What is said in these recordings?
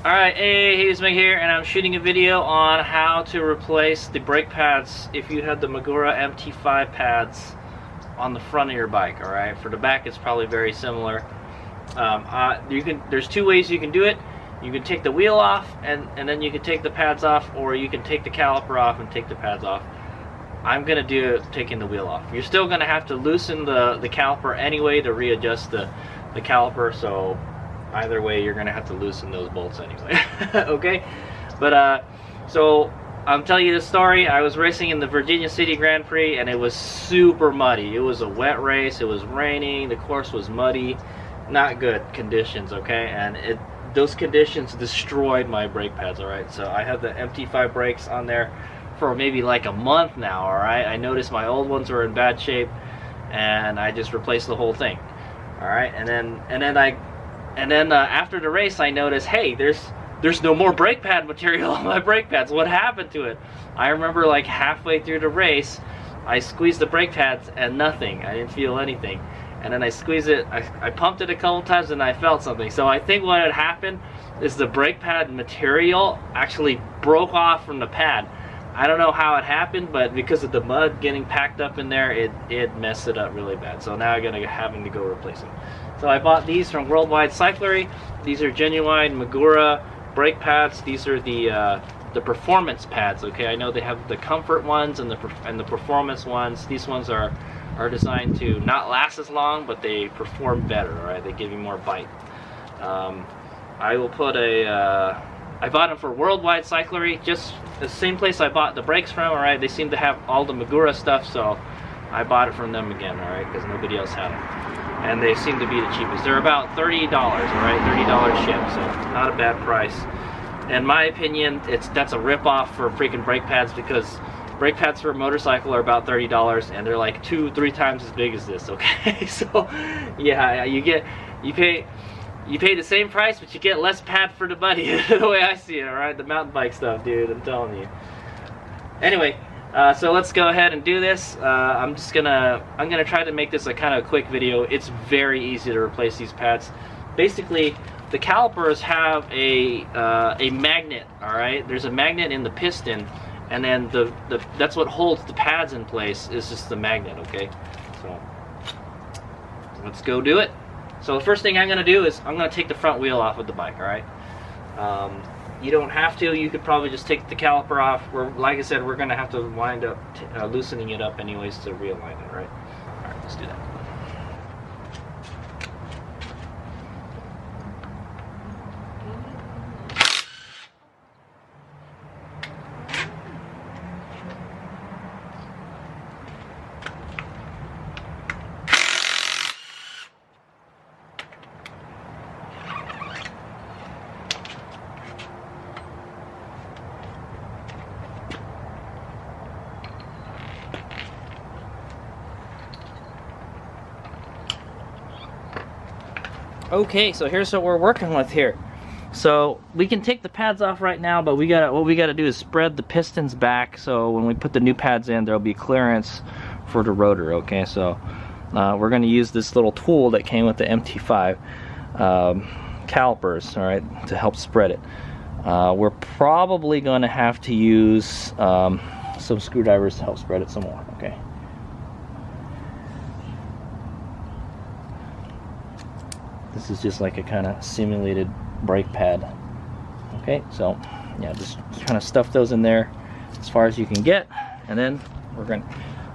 Alright, hey, it's Meg here, and I'm shooting a video on how to replace the brake pads if you have the Magura MT5 pads on the front of your bike. Alright, for the back it's probably very similar. There's two ways you can do it. You can take the wheel off and then you can take the pads off, or you can take the caliper off and take the pads off. I'm gonna do it taking the wheel off. You're still gonna have to loosen the caliper anyway to readjust the caliper, so either way you're gonna have to loosen those bolts anyway. Okay, but so I'm telling you this story. I was racing in the Virginia City Grand Prix and it was super muddy. It was a wet race, it was raining, the course was muddy, not good conditions. Okay, and those conditions destroyed my brake pads. All right, so I have the MT5 brakes on there for maybe like a month now. All right, I noticed my old ones were in bad shape and I just replaced the whole thing. All right, and then after the race I noticed, hey, there's no more brake pad material on my brake pads. What happened to it? I remember like halfway through the race I squeezed the brake pads and nothing. I didn't feel anything. And then I squeezed it, I pumped it a couple times and I felt something. So I think what had happened is the brake pad material actually broke off from the pad. I don't know how it happened, but because of the mud getting packed up in there, it messed it up really bad. So now I'm having to go replace them. So I bought these from World Wide Cyclery. These are genuine Magura brake pads. These are the performance pads. Okay, I know they have the comfort ones and the performance ones. These ones are designed to not last as long, but they perform better. All right, they give you more bite. I will put I bought them for World Wide Cyclery, just the same place I bought the brakes from. All right, they seem to have all the Magura stuff, so I bought it from them again. All right, because nobody else had them, and they seem to be the cheapest. They're about $30. All right, $30 ship, so not a bad price. In my opinion, that's a rip-off for freaking brake pads, because brake pads for a motorcycle are about $30, and they're like 2-3 times as big as this. Okay, so yeah, you pay the same price, but you get less pad for the money. The way I see it. All right, the mountain bike stuff, dude, I'm telling you. Anyway, so let's go ahead and do this. I'm gonna try to make this a kind of quick video. It's very easy to replace these pads. Basically, the calipers have a magnet. All right, there's a magnet in the piston, and then that's what holds the pads in place, is just the magnet. Okay, so let's go do it. So the first thing I'm gonna do is I'm gonna take the front wheel off of the bike. All right, you don't have to. You could probably just take the caliper off. Like I said, we're gonna have to wind up loosening it up anyways to realign it. Right? All right, let's do that. Okay, so here's what we're working with here. So we can take the pads off right now, but what we gotta do is spread the pistons back, so when we put the new pads in, there'll be clearance for the rotor. Okay, so we're gonna use this little tool that came with the MT5 calipers, all right, to help spread it. We're probably gonna have to use some screwdrivers to help spread it some more. Okay. This is just like a kind of simulated brake pad. Okay, so yeah, just kind of stuff those in there as far as you can get, and then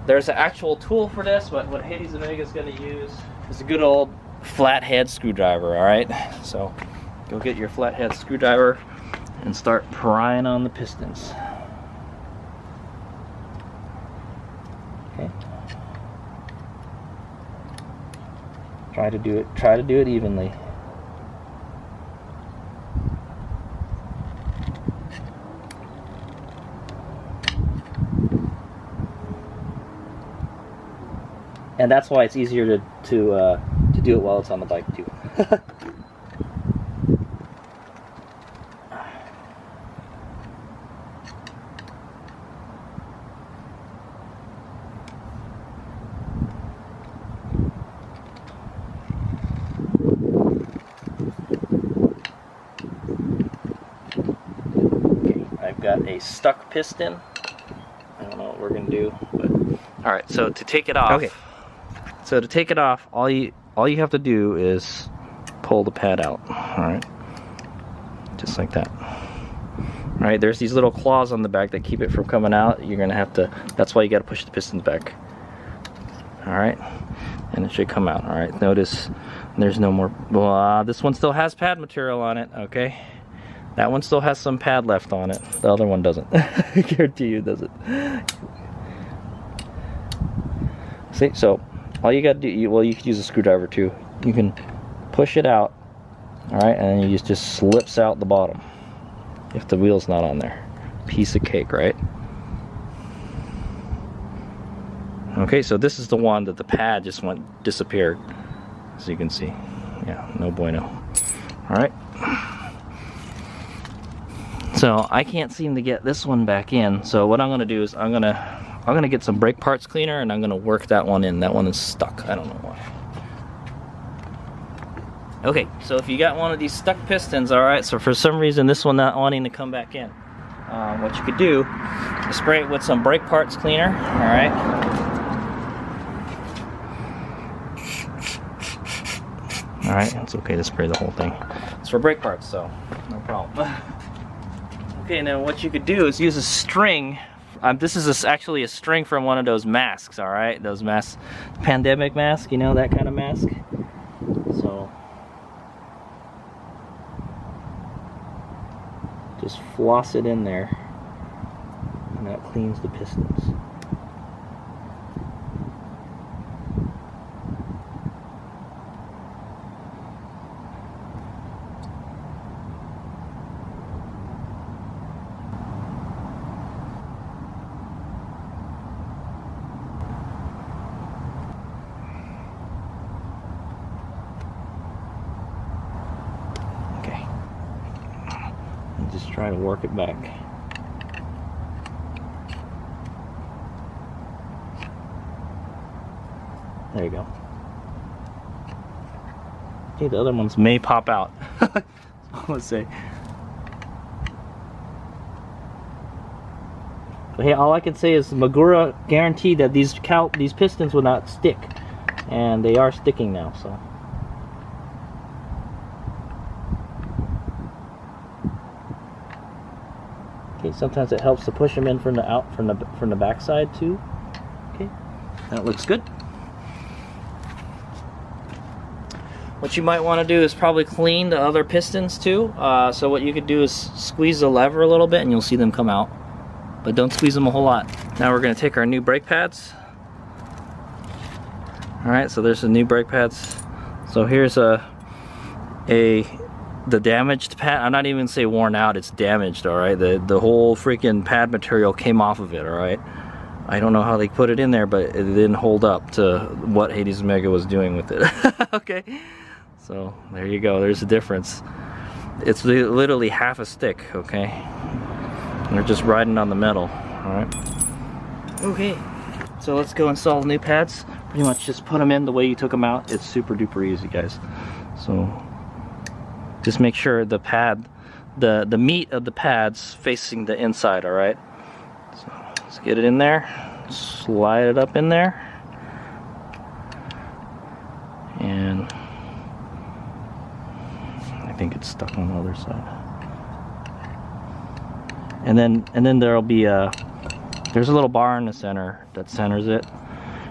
there's an actual tool for this, but what Hades Omega is going to use is a good old flathead screwdriver. All right, so go get your flathead screwdriver and start prying on the pistons. Okay. Try to do it evenly. And that's why it's easier to do it while it's on the bike too. I've got a stuck piston. I don't know what we're gonna do, but all right. So to take it off. Okay. So to take it off, all you have to do is pull the pad out. All right. Just like that. All right. There's these little claws on the back that keep it from coming out. You're gonna have to. That's why you got to push the pistons back. All right. And it should come out. All right. Notice there's no more. Well, this one still has pad material on it. Okay. That one still has some pad left on it. The other one doesn't. I guarantee you it doesn't. See, so all you gotta do, well, you could use a screwdriver too. You can push it out, all right, and then it just slips out the bottom if the wheel's not on there. Piece of cake, right? Okay, so this is the one that the pad just disappeared, as you can see. Yeah, no bueno. All right. So I can't seem to get this one back in. So what I'm gonna do is I'm gonna get some brake parts cleaner and I'm gonna work that one in. That one is stuck. I don't know why. Okay, so if you got one of these stuck pistons, all right, so for some reason this one not wanting to come back in, what you could do is spray it with some brake parts cleaner, all right. All right, it's okay to spray the whole thing. It's for brake parts, so no problem. Okay, now what you could do is use a string. This is actually a string from one of those masks, all right? Those masks, pandemic mask, you know, that kind of mask. So, just floss it in there, and that cleans the pistons. Just try to work it back. There you go. Okay, the other ones may pop out. Let's say. But hey, all I can say is Magura guaranteed that these pistons will not stick, and they are sticking now. So. Okay, sometimes it helps to push them in from the back side too. Okay, that looks good. What you might want to do is probably clean the other pistons too. So what you could do is squeeze the lever a little bit and you'll see them come out. But don't squeeze them a whole lot. Now we're going to take our new brake pads. Alright, so there's the new brake pads. So here's the damaged pad. I'm not even gonna say worn out, it's damaged, alright? The whole freaking pad material came off of it, alright? I don't know how they put it in there, but it didn't hold up to what Hades Mega was doing with it. Okay, so there you go, there's a difference. It's literally half a stick, okay? And they're just riding on the metal, alright? Okay, so let's go install the new pads. Pretty much just put them in the way you took them out. It's super duper easy, guys. So just make sure the pad, the meat of the pad's facing the inside, alright? So let's get it in there, slide it up in there, and I think it's stuck on the other side. And then there'll be there's a little bar in the center that centers it,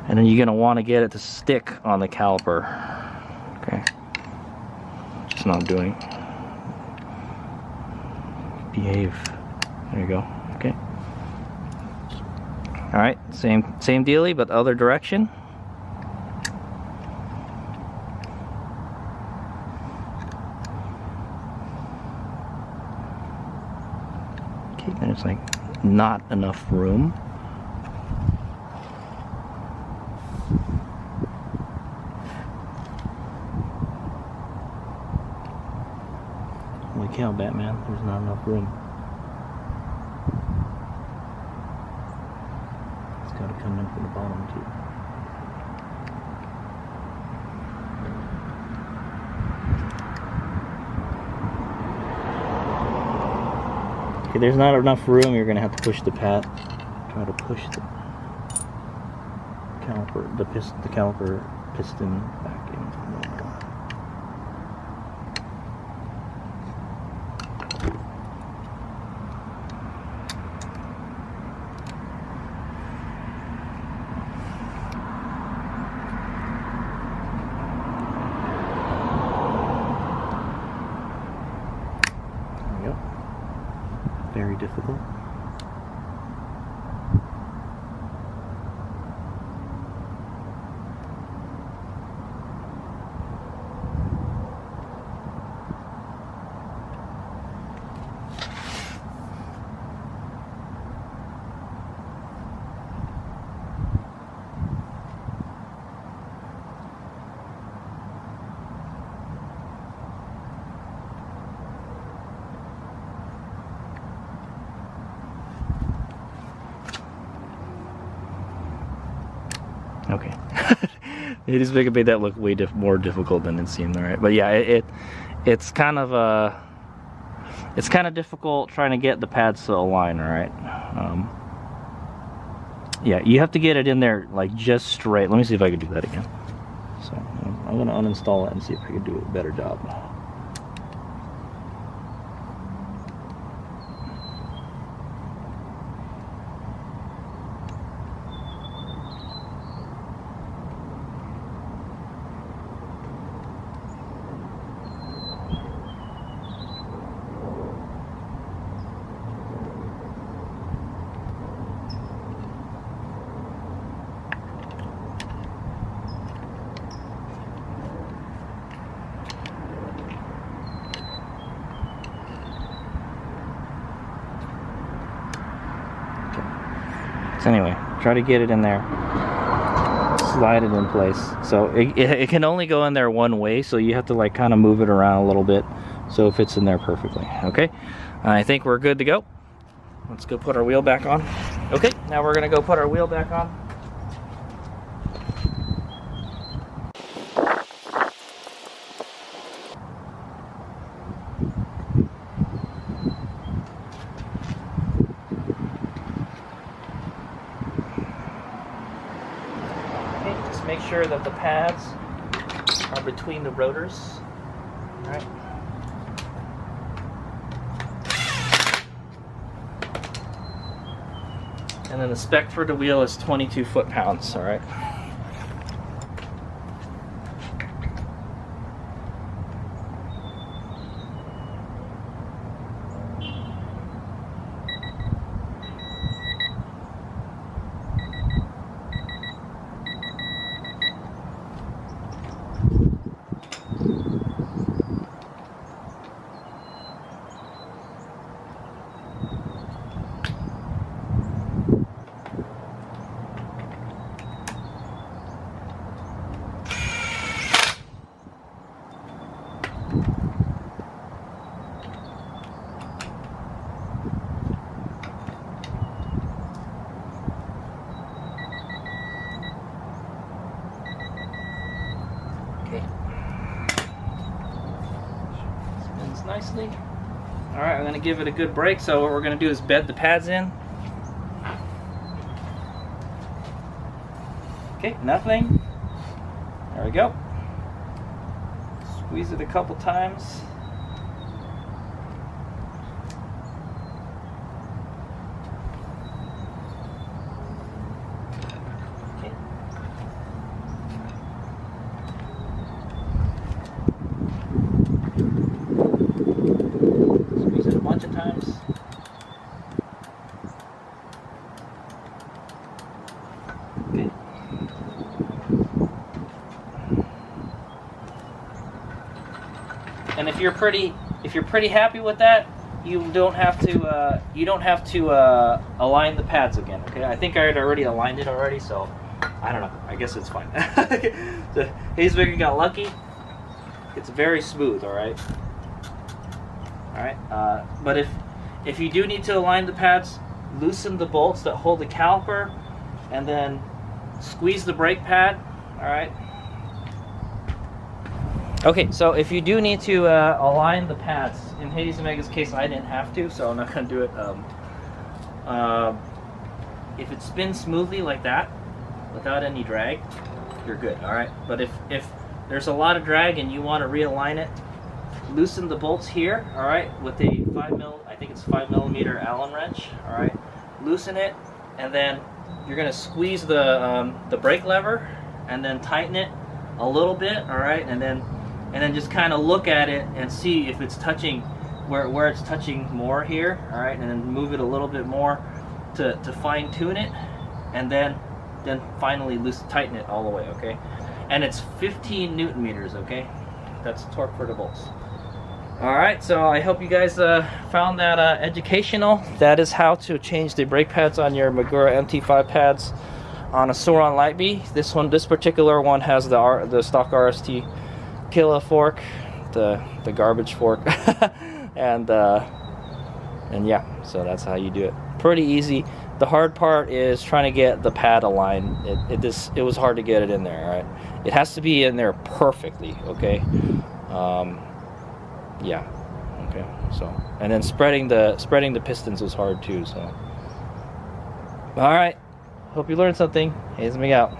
and then you're gonna want to get it to stick on the caliper. Okay. Not doing. Behave. There you go. Okay. All right, same dealie, but other direction. Okay, there's like not enough room. Holy cow, Batman, there's not enough room. It's got to come in from the bottom too. Okay, there's not enough room. You're gonna have to push the pad. Try to push the caliper, the caliper piston back in. Very difficult. Okay. It is making that look way more difficult than it seemed, alright. But yeah, it's kind of difficult trying to get the pads to align, alright. Yeah, you have to get it in there like just straight. Let me see if I can do that again. So I'm gonna uninstall it and see if I can do a better job. So anyway, try to get it in there, slide it in place. So it can only go in there one way, so you have to like kind of move it around a little bit so it fits in there perfectly. Okay, I think we're good to go. Let's go put our wheel back on. Okay, now we're gonna go put our wheel back on. Make sure that the pads are between the rotors. All right. And then the spec for the wheel is 22 foot-pounds, all right? Okay. Spins nicely. All right, I'm gonna give it a good brake. So what we're gonna do is bed the pads in. Okay, nothing. There we go. Squeeze it a couple times. Okay. Squeeze it a bunch of times. if you're pretty happy with that, you don't have to align the pads again. Okay, I think I had already aligned it already, so I don't know. I guess it's fine. The Hazemaker got lucky. It's very smooth. All right. All right. But if you do need to align the pads, loosen the bolts that hold the caliper, and then squeeze the brake pad. All right. Okay, so if you do need to align the pads, in Hades and Mega's case, I didn't have to, so I'm not going to do it. If it spins smoothly like that, without any drag, you're good. All right. But if there's a lot of drag and you want to realign it, loosen the bolts here. All right, with a 5mm Allen wrench. All right, loosen it, and then you're going to squeeze the brake lever, and then tighten it a little bit. All right, and then just kind of look at it and see if it's touching where it's touching more here. All right, and then move it a little bit more to fine tune it, and then finally tighten it all the way. Okay, and it's 15 Newton meters. Okay, that's torque for the bolts. All right, so I hope you guys found that educational. That is how to change the brake pads on your Magura MT5 pads on a Sur Ron Light Bee. This particular one has the stock RST Killa fork, the garbage fork, and yeah, so that's how you do it. Pretty easy. The hard part is trying to get the pad aligned. It was hard to get it in there. All right, it has to be in there perfectly. Okay. Yeah. Okay. So, and then spreading the pistons was hard too. So, all right. Hope you learned something. Hazemaker out.